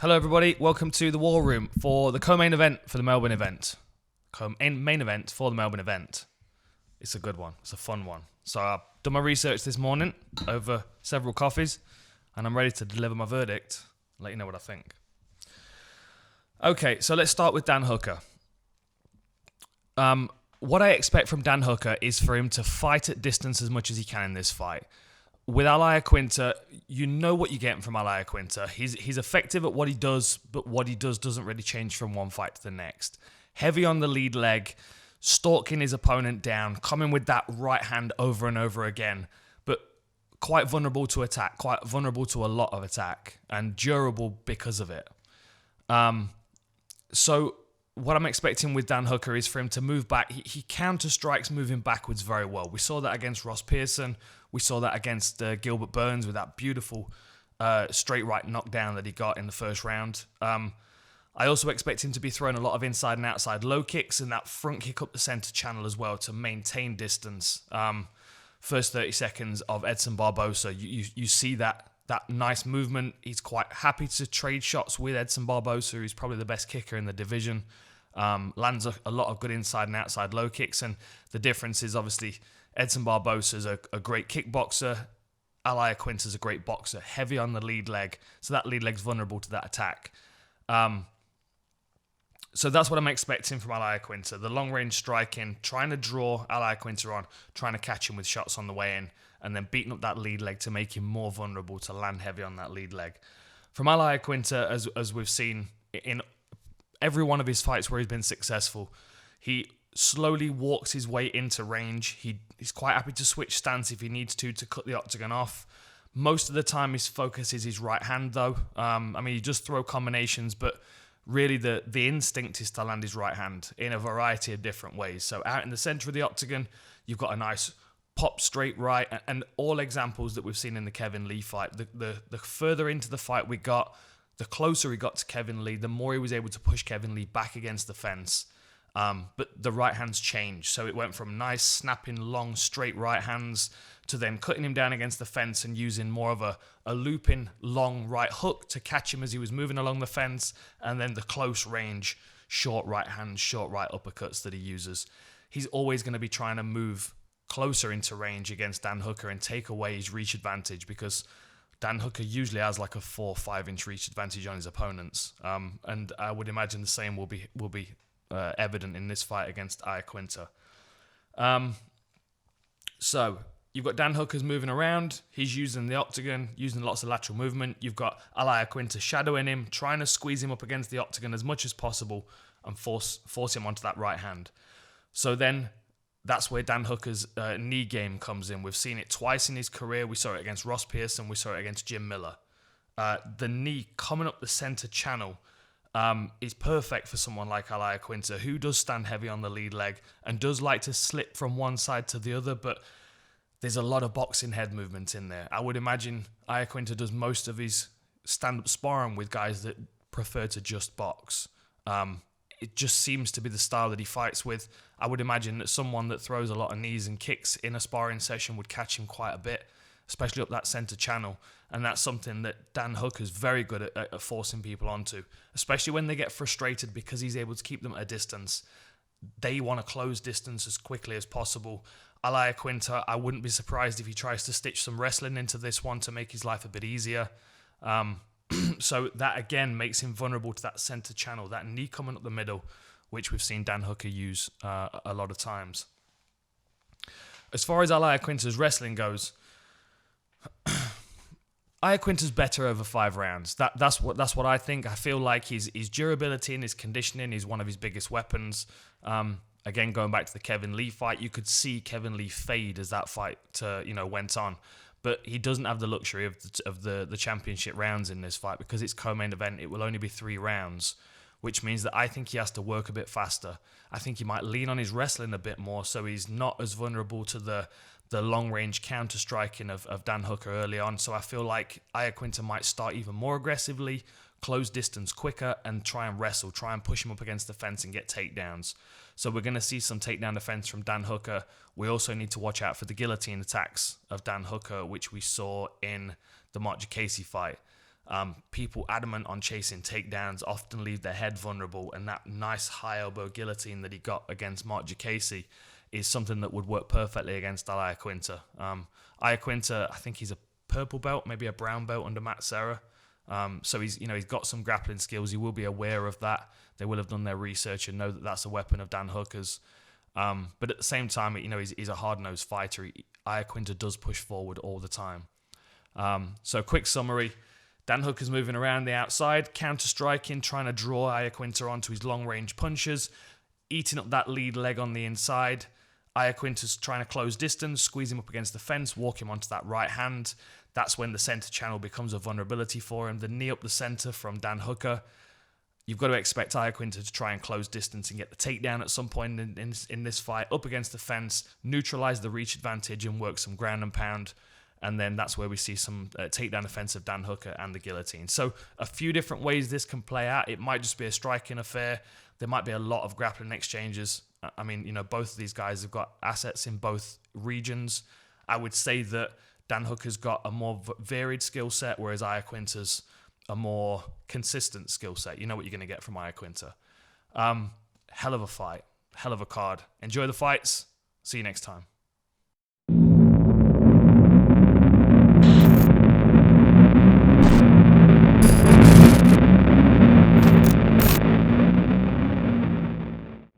Hello, everybody. Welcome to the War Room for the co-main event for the Melbourne event. Main event for the Melbourne event. It's a good one. It's a fun one. So I've done my research this morning over several coffees, and I'm ready to deliver my verdict and let you know what I think. Okay, so let's start with Dan Hooker. What I expect from Dan Hooker is for him to fight at distance as much as he can in this fight. With Iaquinta, you know what you're getting from Iaquinta. He's effective at what he does, but what he does doesn't really change from one fight to the next. Heavy on the lead leg, stalking his opponent down, coming with that right hand over and over again, but quite vulnerable to attack, quite vulnerable to a lot of attack, and durable because of it. So what I'm expecting with Dan Hooker is for him to move back. He counter-strikes moving backwards very well. We saw that against Ross Pearson. We saw that against Gilbert Burns with that beautiful straight right knockdown that he got in the first round. I also expect him to be throwing a lot of inside and outside low kicks and that front kick up the center channel as well to maintain distance. First 30 seconds of Edson Barbosa, you see that nice movement. He's quite happy to trade shots with Edson Barbosa, who's probably the best kicker in the division. Lands a lot of good inside and outside low kicks, and the difference is obviously Edson Barbosa is a great kickboxer. Iaquinta is a great boxer, heavy on the lead leg, so that lead leg's vulnerable to that attack. So that's what I'm expecting from Iaquinta. The long-range striking, trying to draw Iaquinta on, trying to catch him with shots on the way in, and then beating up that lead leg to make him more vulnerable to land heavy on that lead leg. From Iaquinta, as we've seen in every one of his fights where he's been successful, he slowly walks his way into range. He's quite happy to switch stance if he needs to cut the octagon off. Most of the time his focus is his right hand though. He just throw combinations, but really the instinct is to land his right hand in a variety of different ways. So out in the center of the octagon, you've got a nice pop straight right, and all examples that we've seen in the Kevin Lee fight. The further into the fight we got, the closer he got to Kevin Lee, the more he was able to push Kevin Lee back against the fence. But the right hands changed. So it went from nice, snapping, long, straight right hands to then cutting him down against the fence and using more of a looping, long right hook to catch him as he was moving along the fence, and then the close range, short right hands, short right uppercuts that he uses. He's always going to be trying to move closer into range against Dan Hooker and take away his reach advantage, because Dan Hooker usually has like a 4 or 5 inch reach advantage on his opponents. And I would imagine the same will be evident in this fight against Iaquinta. So you've got Dan Hooker's moving around. He's using the octagon, using lots of lateral movement. You've got Iaquinta shadowing him, trying to squeeze him up against the octagon as much as possible and force him onto that right hand. So then that's where Dan Hooker's knee game comes in. We've seen it twice in his career. We saw it against Ross Pearson. We saw it against Jim Miller. The knee coming up the center channel is perfect for someone like Iaquinta, who does stand heavy on the lead leg and does like to slip from one side to the other, but there's a lot of boxing head movement in there. I would imagine Iaquinta does most of his stand-up sparring with guys that prefer to just box. It just seems to be the style that he fights with. I would imagine that someone that throws a lot of knees and kicks in a sparring session would catch him quite a bit, especially up that center channel. And that's something that Dan Hooker's very good at forcing people onto, especially when they get frustrated because he's able to keep them at a distance. They want to close distance as quickly as possible. Iaquinta, I wouldn't be surprised if he tries to stitch some wrestling into this one to make his life a bit easier. So that again makes him vulnerable to that center channel, that knee coming up the middle, which we've seen Dan Hooker use a lot of times. As far as Iaquinta's wrestling goes, Iaquinta's better over 5 rounds. That's what I think. I feel like his durability and his conditioning is one of his biggest weapons. Again, going back to the Kevin Lee fight, you could see Kevin Lee fade as that fight went on. But he doesn't have the luxury of the championship rounds in this fight because it's co-main event. It will only be 3 rounds, which means that I think he has to work a bit faster. I think he might lean on his wrestling a bit more so he's not as vulnerable to the long-range counter-striking of Dan Hooker early on. So I feel like Iaquinta might start even more aggressively, close distance quicker, and try and wrestle, try and push him up against the fence and get takedowns. So we're going to see some takedown defense from Dan Hooker. We also need to watch out for the guillotine attacks of Dan Hooker, which we saw in the Mark Casey fight. People adamant on chasing takedowns often leave their head vulnerable, and that nice high elbow guillotine that he got against Mark Jacasey is something that would work perfectly against Iaquinta. Iaquinta, I think he's a purple belt, maybe a brown belt under Matt Serra. So he's got some grappling skills. He will be aware of that. They will have done their research and know that that's a weapon of Dan Hooker's. But at the same time, he's a hard-nosed fighter. Iaquinta does push forward all the time. So quick summary. Dan Hooker's moving around the outside, counter-striking, trying to draw Iaquinta onto his long-range punches, eating up that lead leg on the inside. Iaquinta's trying to close distance, squeeze him up against the fence, walk him onto that right hand. That's when the center channel becomes a vulnerability for him. The knee up the center from Dan Hooker. You've got to expect Iaquinta to try and close distance and get the takedown at some point in this fight, up against the fence, neutralize the reach advantage and work some ground and pound. And then that's where we see some takedown offense of Dan Hooker and the guillotine. So a few different ways this can play out. It might just be a striking affair. There might be a lot of grappling exchanges. I mean, both of these guys have got assets in both regions. I would say that Dan Hooker's got a more varied skill set, whereas Iaquinta's a more consistent skill set. You know what you're going to get from Iaquinta. Hell of a fight. Hell of a card. Enjoy the fights. See you next time.